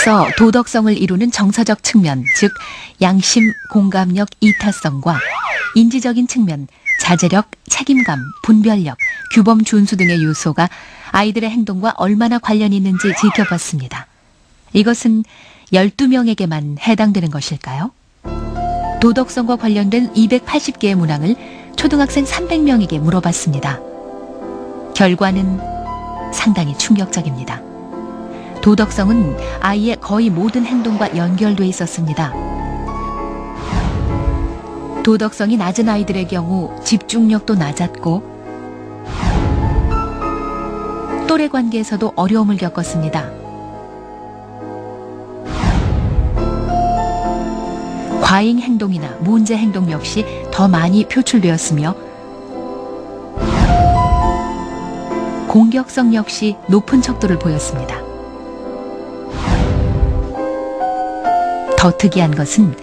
앞서 도덕성을 이루는 정서적 측면, 즉 양심, 공감력, 이타성과 인지적인 측면, 자제력, 책임감, 분별력, 규범 준수 등의 요소가 아이들의 행동과 얼마나 관련이 있는지 지켜봤습니다. 이것은 12명에게만 해당되는 것일까요? 도덕성과 관련된 280개의 문항을 초등학생 300명에게 물어봤습니다. 결과는 상당히 충격적입니다. 도덕성은 아이의 거의 모든 행동과 연결돼 있었습니다. 도덕성이 낮은 아이들의 경우 집중력도 낮았고 또래 관계에서도 어려움을 겪었습니다. 과잉 행동이나 문제 행동 역시 더 많이 표출되었으며 공격성 역시 높은 척도를 보였습니다. 더 특이한 것은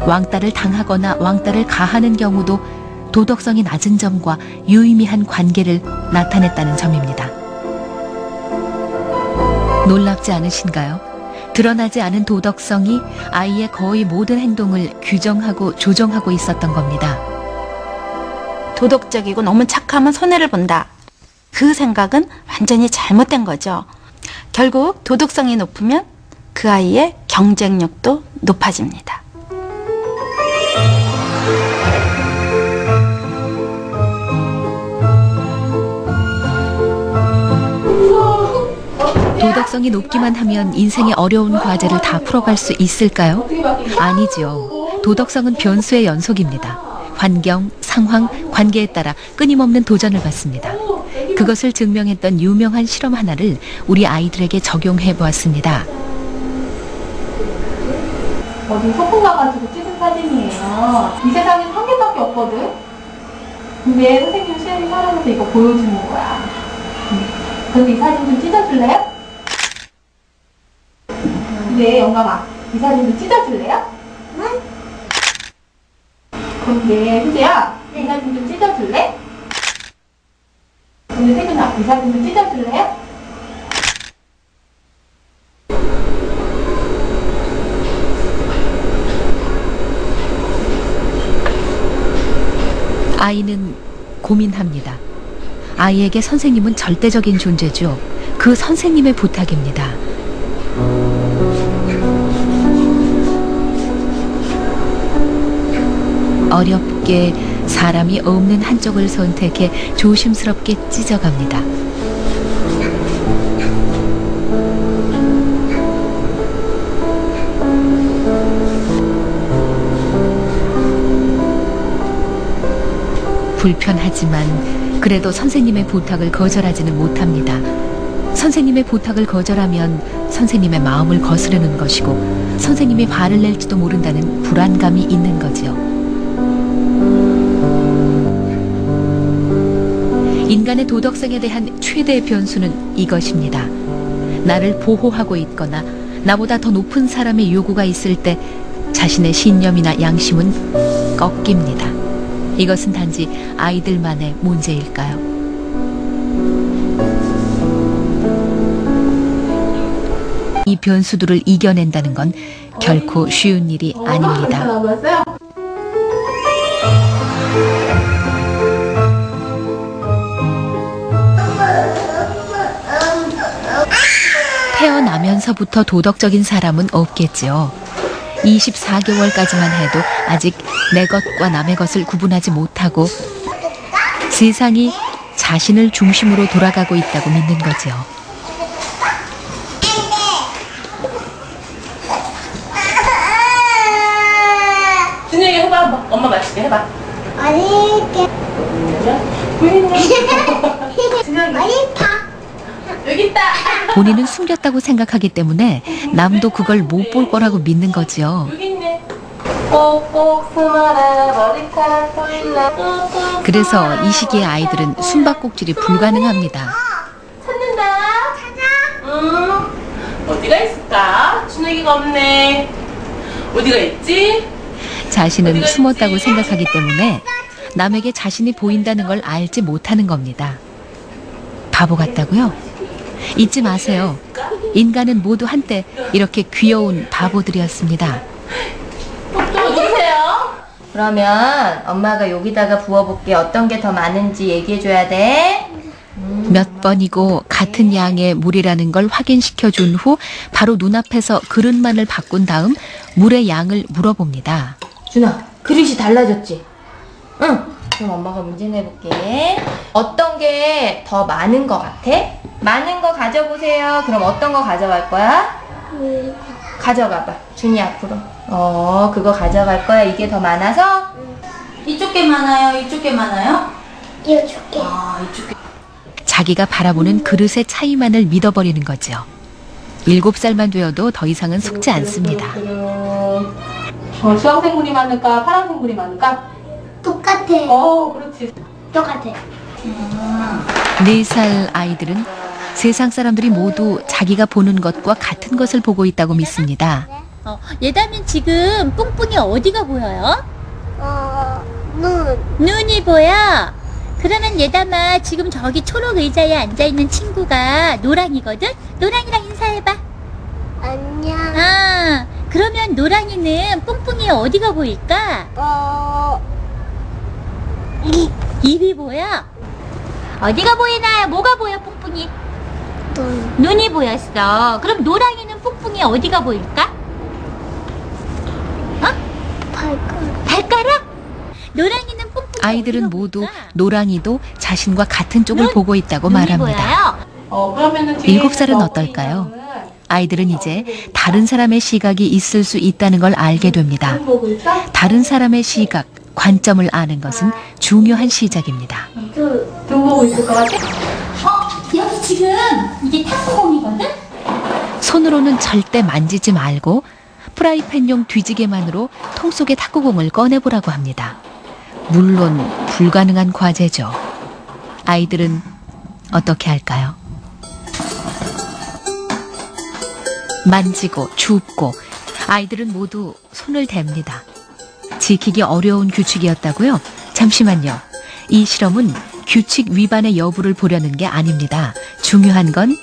왕따를 당하거나 왕따를 가하는 경우도 도덕성이 낮은 점과 유의미한 관계를 나타냈다는 점입니다. 놀랍지 않으신가요? 드러나지 않은 도덕성이 아이의 거의 모든 행동을 규정하고 조정하고 있었던 겁니다. 도덕적이고 너무 착하면 손해를 본다. 그 생각은 완전히 잘못된 거죠. 결국 도덕성이 높으면 그 아이의 경쟁력도 높아집니다. 도덕성이 높기만 하면 인생의 어려운 과제를 다 풀어갈 수 있을까요? 아니죠. 도덕성은 변수의 연속입니다. 환경, 상황, 관계에 따라 끊임없는 도전을 받습니다. 그것을 증명했던 유명한 실험 하나를 우리 아이들에게 적용해 보았습니다. 어디 소풍 가가지고 찍은 사진이에요. 이 세상에 한 개밖에 없거든. 근데 선생님 시험이 살아면서 이거 보여주는 거야. 그럼 이 사진 좀 찢어줄래요? 네, 영감아. 이 사진 좀 찢어줄래요? 응? 그럼 네, 수지야. 이 사진 좀 찢어줄래? 근데 태균아, 이 사진 좀 찢어줄래요? 아이는 고민합니다. 아이에게 선생님은 절대적인 존재죠. 그 선생님의 부탁입니다. 어렵게 사람이 없는 한쪽을 선택해 조심스럽게 찢어갑니다. 불편하지만 그래도 선생님의 부탁을 거절하지는 못합니다. 선생님의 부탁을 거절하면 선생님의 마음을 거스르는 것이고 선생님이 화를 낼지도 모른다는 불안감이 있는 거지요. 인간의 도덕성에 대한 최대의 변수는 이것입니다. 나를 보호하고 있거나 나보다 더 높은 사람의 요구가 있을 때 자신의 신념이나 양심은 꺾입니다. 이것은 단지 아이들만의 문제일까요? 이 변수들을 이겨낸다는 건 결코 쉬운 일이 아닙니다. 태어나면서부터 도덕적인 사람은 없겠지요. 24개월까지만 해도 아직 내 것과 남의 것을 구분하지 못하고 세상이 자신을 중심으로 돌아가고 있다고 믿는 거죠. 준영이 해봐. 엄마 맛있게 해봐. 아니, 준영이. 여기 있다. 본인은 숨겼다고 생각하기 때문에 남도 그걸 못 볼 거라고 믿는 거지요. 여기 있네. 꼭꼭 숨어라 머리카락 보일라. 그래서 이 시기의 아이들은 숨바꼭질이 불가능합니다. 찾는다. 찾아. 어디가 있을까? 준혁이가 없네. 어디가 있지? 자신은 숨었다고 생각하기 때문에 남에게 자신이 보인다는 걸 알지 못하는 겁니다. 바보 같다고요? 잊지 마세요. 인간은 모두 한때 이렇게 귀여운 바보들이었습니다. 좀 주세요. 그러면 엄마가 여기다가 부어볼게. 어떤 게 더 많은지 얘기해줘야 돼. 몇 번이고 같은 양의 물이라는 걸 확인시켜 준 후 바로 눈앞에서 그릇만을 바꾼 다음 물의 양을 물어봅니다. 준아, 그릇이 달라졌지? 응. 그럼 엄마가 문제 내볼게. 어떤 게 더 많은 거 같아? 많은 거 가져보세요. 그럼 어떤 거 가져갈 거야? 가져가봐. 준이 앞으로. 그거 가져갈 거야. 이게 더 많아서? 이쪽 게 많아요? 이쪽 게 많아요? 이쪽 게. 이쪽 게. 자기가 바라보는 그릇의 차이만을 믿어버리는 거죠. 7살만 되어도 더 이상은 속지 않습니다. 주황색 물이 많을까? 파란색 물이 많을까? 똑같아. 그렇지. 똑같아. 4살 아이들은 세상 사람들이 모두 자기가 보는 것과 같은 것을 보고 있다고 믿습니다. 예담이 지금 뿡뿡이 어디가 보여요? 눈. 눈이 보여? 그러면 예담아 지금 저기 초록 의자에 앉아있는 친구가 노랑이거든? 노랑이랑 인사해봐. 안녕. 그러면 노랑이는 뿡뿡이 어디가 보일까? 입이 보여? 어디가 보이나요? 뭐가 보여 뿡뿡이? 눈. 눈이 보였어. 그럼 노랑이는 뿡뿡이 어디가 보일까? 발가락. 발가락? 노랑이는 뿡뿡이 아이들은 어디가 모두 보일까? 노랑이도 자신과 같은 쪽을 눈? 보고 있다고 눈이 말합니다. 보여요? 그러면은 뒤에 7살은 있는 어떨까요? 어린이는 아이들은 이제 다른 사람의 시각이 있을 수 있다는 걸 알게 됩니다. 눈 보고 있어? 다른 사람의 시각, 관점을 아는 것은 중요한 시작입니다. 눈 보고 있을 것 같아? 여기 지금 이게 탁구공이거든? 손으로는 절대 만지지 말고 프라이팬용 뒤지개만으로 통 속의 탁구공을 꺼내보라고 합니다. 물론 불가능한 과제죠. 아이들은 어떻게 할까요? 만지고 줍고 아이들은 모두 손을 댑니다. 지키기 어려운 규칙이었다고요? 잠시만요. 이 실험은 규칙 위반의 여부를 보려는 게 아닙니다. 중요한 건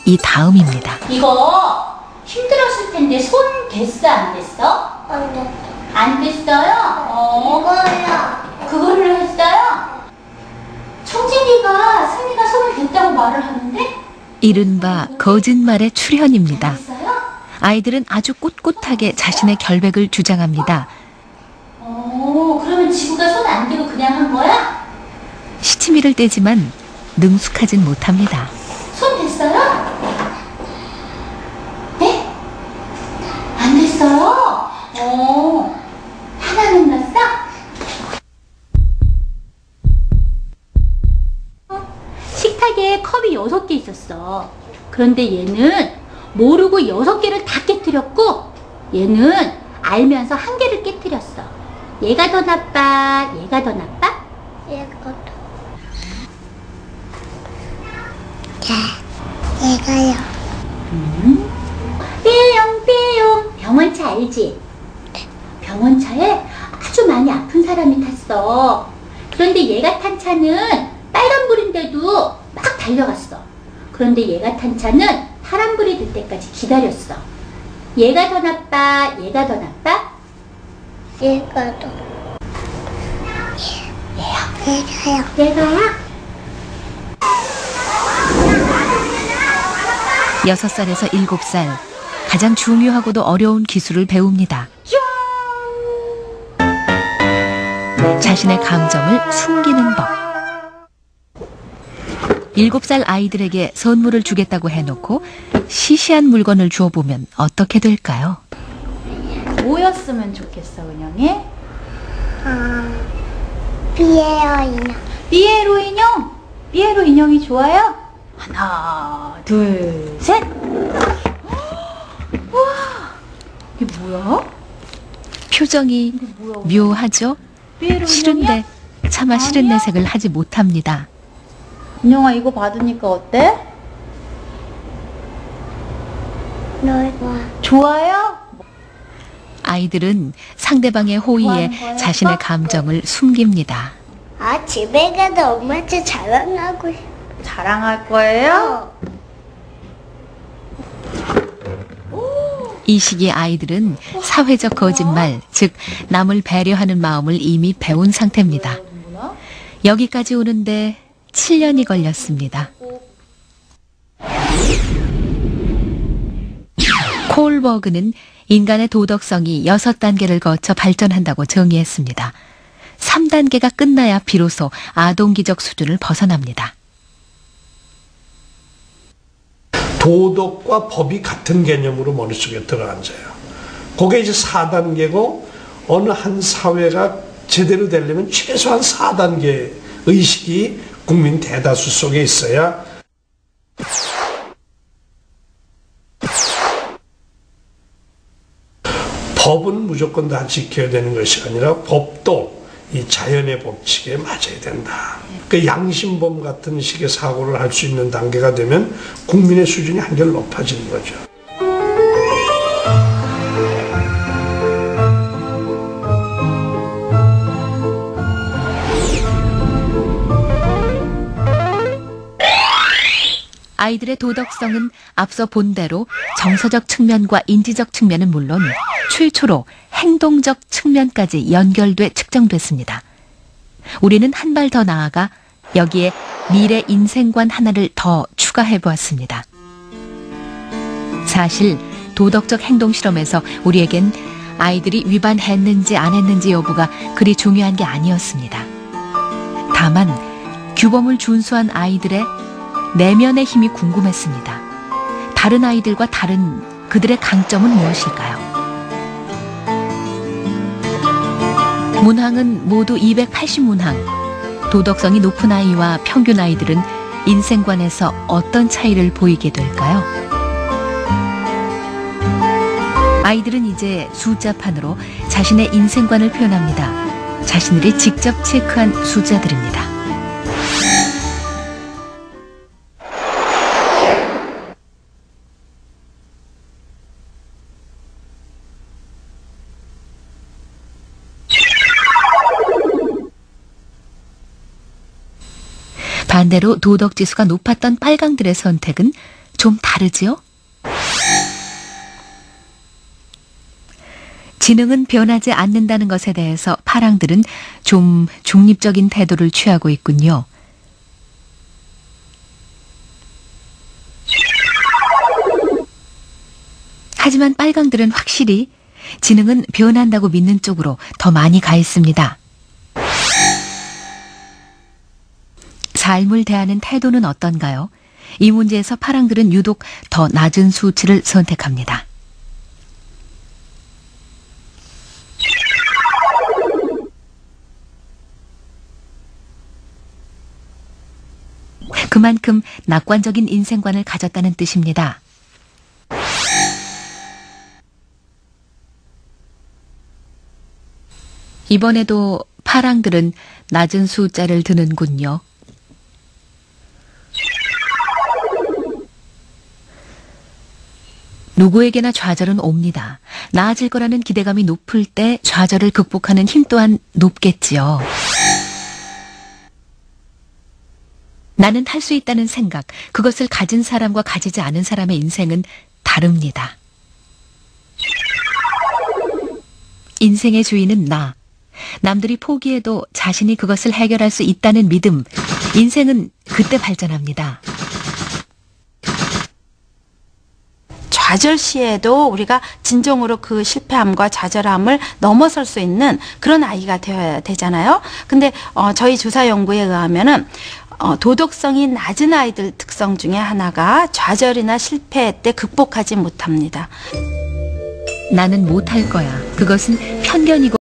이 다음입니다. 이거 힘들었을 텐데 손 됐어 안 됐어? 안 돼. 안 됐어요? 이거야. 그거를 했어요? 청진이가 승리가 손을 댔다고 말을 하는데? 이른바 거짓말의 출현입니다. 됐어요? 아이들은 아주 꼿꼿하게 자신의 결백을 주장합니다. 그러면 지구가 손 안 대고 그냥 한 거야? 시치미를 떼지만 능숙하진 못합니다. 손 됐어요? 네? 안 됐어요? 하나는 났어? 식탁에 컵이 6개 있었어. 그런데 얘는 모르고 6개를 다 깨뜨렸고 얘는 알면서 1개를 깨뜨렸어. 얘가 더 나빠? 얘가 더 나빠? 이것도. 얘가요. 삐용삐용 병원차 알지? 병원차에 아주 많이 아픈 사람이 탔어. 그런데 얘가 탄 차는 빨간불인데도 막 달려갔어. 그런데 얘가 탄 차는 파란불이 들 때까지 기다렸어. 얘가 더 나빠? 얘가 더 나빠? 얘가도. 얘가요. 얘가야? 6살에서 7살, 가장 중요하고도 어려운 기술을 배웁니다. 자신의 감정을 숨기는 법. 7살 아이들에게 선물을 주겠다고 해놓고 시시한 물건을 주어보면 어떻게 될까요? 뭐였으면 좋겠어, 은영이? 비에어 인형. 삐에로 인형? 삐에로 인형이 좋아요? 하나, 둘, 셋! 우와! 이게 뭐야? 표정이 묘하죠? 삐에로 인형이야? 싫은데 차마 싫은 내색을 하지 못합니다. 인형아, 이거 받으니까 어때? 놀고. 좋아요? 아이들은 상대방의 호의에 자신의 감정을 숨깁니다. 집에 가서 엄마한테 자랑하고 싶어. 자랑할 거예요? 이 시기의 아이들은 사회적 거짓말, 즉 남을 배려하는 마음을 이미 배운 상태입니다. 여기까지 오는데 7년이 걸렸습니다. 콜버그는 인간의 도덕성이 6단계를 거쳐 발전한다고 정의했습니다. 3단계가 끝나야 비로소 아동기적 수준을 벗어납니다. 도덕과 법이 같은 개념으로 머릿속에 들어앉아요. 그게 이제 4단계고 어느 한 사회가 제대로 되려면 최소한 4단계 의식이 국민 대다수 속에 있어야 법은 무조건 다 지켜야 되는 것이 아니라 법도 이 자연의 법칙에 맞아야 된다. 그 양심범 같은 식의 사고를 할 수 있는 단계가 되면 국민의 수준이 한결 높아지는 거죠. 아이들의 도덕성은 앞서 본 대로 정서적 측면과 인지적 측면은 물론 최초로 행동적 측면까지 연결돼 측정됐습니다. 우리는 한 발 더 나아가 여기에 미래 인생관 하나를 더 추가해 보았습니다. 사실 도덕적 행동 실험에서 우리에겐 아이들이 위반했는지 안 했는지 여부가 그리 중요한 게 아니었습니다. 다만 규범을 준수한 아이들의 내면의 힘이 궁금했습니다. 다른 아이들과 다른 그들의 강점은 무엇일까요? 문항은 모두 280문항. 도덕성이 높은 아이와 평균 아이들은 인생관에서 어떤 차이를 보이게 될까요? 아이들은 이제 숫자판으로 자신의 인생관을 표현합니다. 자신들이 직접 체크한 숫자들입니다. 반대로 도덕지수가 높았던 빨강들의 선택은 좀 다르지요? 지능은 변하지 않는다는 것에 대해서 파랑들은 좀 중립적인 태도를 취하고 있군요. 하지만 빨강들은 확실히 지능은 변한다고 믿는 쪽으로 더 많이 가 있습니다. 삶을 대하는 태도는 어떤가요? 이 문제에서 파랑들은 유독 더 낮은 수치를 선택합니다. 그만큼 낙관적인 인생관을 가졌다는 뜻입니다. 이번에도 파랑들은 낮은 숫자를 드는군요. 누구에게나 좌절은 옵니다. 나아질 거라는 기대감이 높을 때 좌절을 극복하는 힘 또한 높겠지요. 나는 할 수 있다는 생각, 그것을 가진 사람과 가지지 않은 사람의 인생은 다릅니다. 인생의 주인은 나. 남들이 포기해도 자신이 그것을 해결할 수 있다는 믿음. 인생은 그때 발전합니다. 좌절 시에도 우리가 진정으로 그 실패함과 좌절함을 넘어설 수 있는 그런 아이가 되어야 되잖아요. 근데 저희 조사 연구에 의하면은 도덕성이 낮은 아이들 특성 중에 하나가 좌절이나 실패 때 극복하지 못합니다. 나는 못할 거야. 그것은 편견이고